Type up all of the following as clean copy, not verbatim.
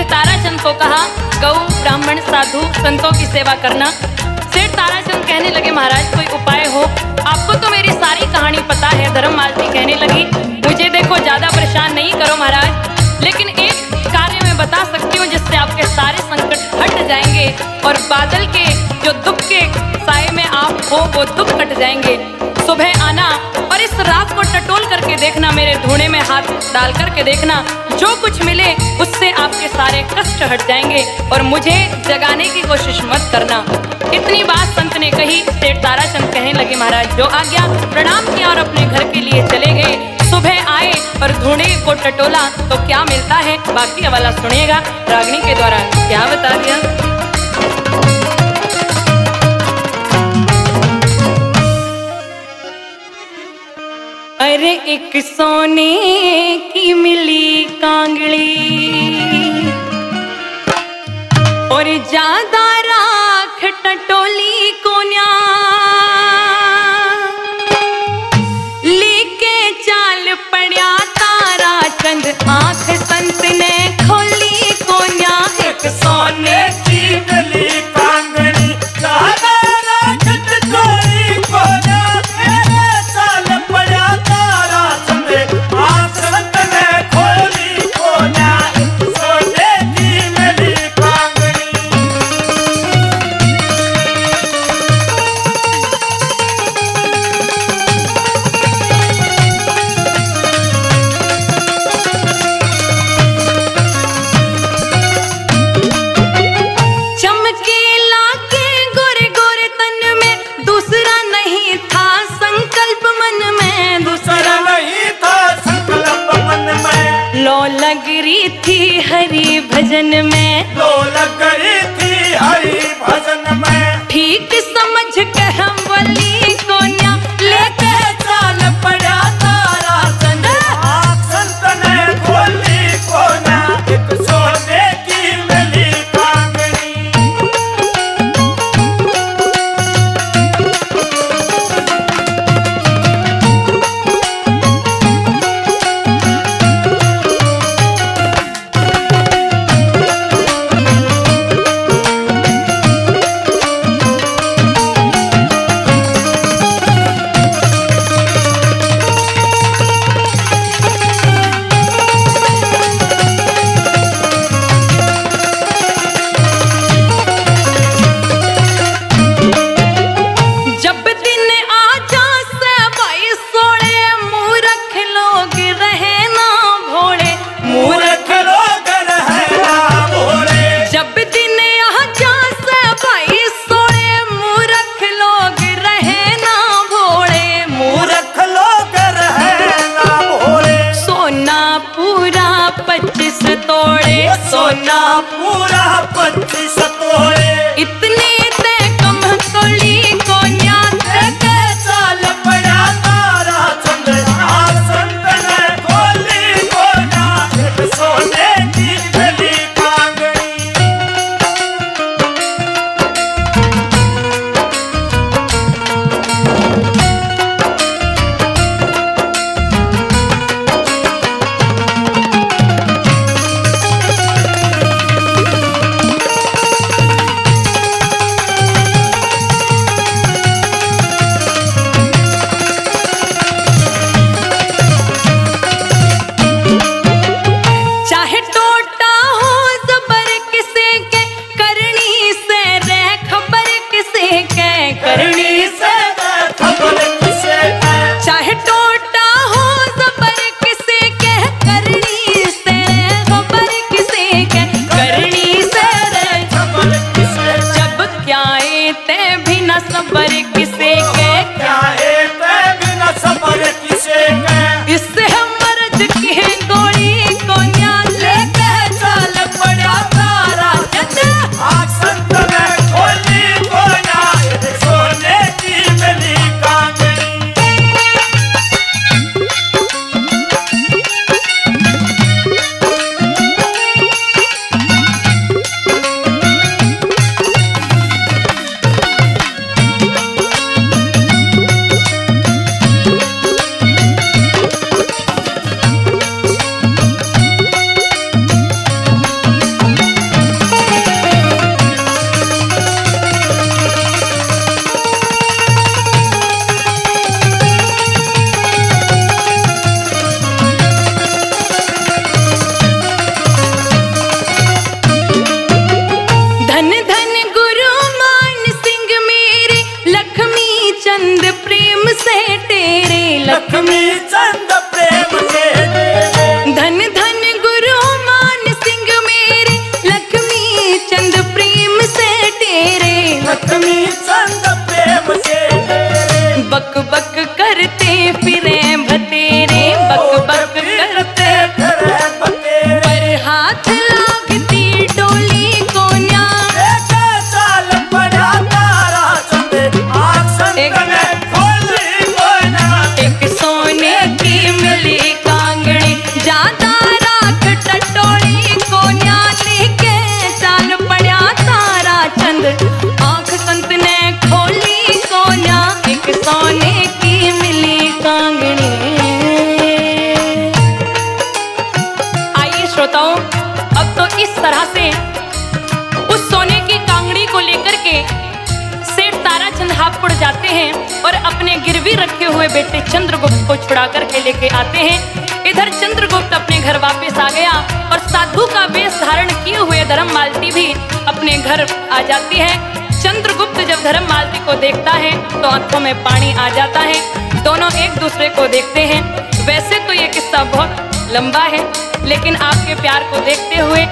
ताराचंद को कहा, गौ ब्राह्मण साधु संतों की सेवा करना। सेठ ताराचंद कहने लगे, महाराज कोई उपाय हो? आपको तो मेरी सारी कहानी पता है। धर्म मालती कहने लगी, मुझे देखो ज्यादा परेशान नहीं करो महाराज, लेकिन एक कार्य मैं बता सकती हूँ जिससे आपके सारे संकट हट जाएंगे और बादल के जो दुख के साए में आप हो वो दुख कट जाएंगे। सुबह आना और इस रात को टटोल करके देखना, मेरे धूने में हाथ डाल करके देखना, जो कुछ मिले उससे आपके सारे कष्ट हट जाएंगे और मुझे जगाने की कोशिश मत करना। इतनी बात संत ने कही। सेठ ताराचंद कहने लगे, महाराज जो आज्ञा। प्रणाम किया और अपने घर के लिए चले गए। सुबह आए और धूने को टटोला तो क्या मिलता है, बाकी वाला सुनिएगा। रागनी के द्वारा क्या बता दिया। अरे एक सोने की मिली कांगड़ी और ज्यादा राख टटोली कोन्या, लेके चाल पड़ा ताराचंद, आंख संत ने खोली कोन्या। एक सोने की मिली कांगड़ी, ज्यादा राख टटोली कोन्या, चाल पड़ा ताराचंद, आंख संत ने खोली कोन्या। सोने की मिली कांगड़ी। चमकीला के गोरे गोरे तन में, दूसरा नहीं था संकल्प मन में, दूसरा नहीं था संकल्प मन में। लो लग रही थी हरि भजन में, लो लग रही थी हरि भजन में। ठीक समझ के हम वली कोन्या, लेके चाल पड़ा ताराचंद, आंख संत ने खोली कोन्या। एक सोने की मिली कांगड़ी। जब दिन आजा से भाई सोड़े, मूर्ख लोग रहे ना भोले, मूर्ख लोग रहे ना भोले। जब दिन आजा से भाई सोड़े, मूर्ख लोग रहे ना भोले, मूर्ख लोग रहे ना भोले। सोना पूरा 25 तोड़े, सोना पूरा 25 तोड़े। इतने ते कम तोड़ी कोन्या, लेके चाल पड़ा ताराचंद, आंख संत ने खोली कोन्या। एक सोने की मिली कांगड़ी। श्रोताओं, अब तो इस तरह से उस सोने की कांगड़ी को लेकर के सेठ ताराचंद हापुड़ जाते हैं और अपने गिरवी रखे हुए बेटे चंद्रगुप्त को छुड़ा करके लेके आते हैं। इधर चंद्रगुप्त अपने घर वापस आ गया और साधु का वेश धारण किए हुए धर्म मालती भी अपने घर आ जाती है। चंद्रगुप्त जब धर्म मालती को देखता है तो आंखों में पानी आ जाता है। दोनों एक दूसरे को देखते हैं। वैसे तो ये किस्सा बहुत लंबा है, लेकिन आपके प्यार को देखते हुए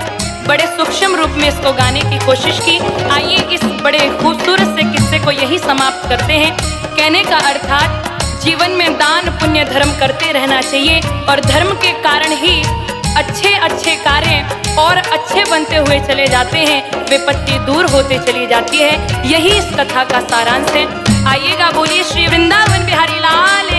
बड़े सूक्ष्म रूप में इसको गाने की कोशिश की। आइए इस बड़े खूबसूरत से किस्से को यही समाप्त करते हैं। कहने का अर्थात जीवन में दान पुण्य धर्म करते रहना चाहिए और धर्म के कारण ही अच्छे अच्छे कार्य और अच्छे बनते हुए चले जाते हैं, विपत्ति दूर होते चली जाती है। यही इस कथा का सारांश है। आइएगा, बोलिए श्री वृंदावन बिहारी लाल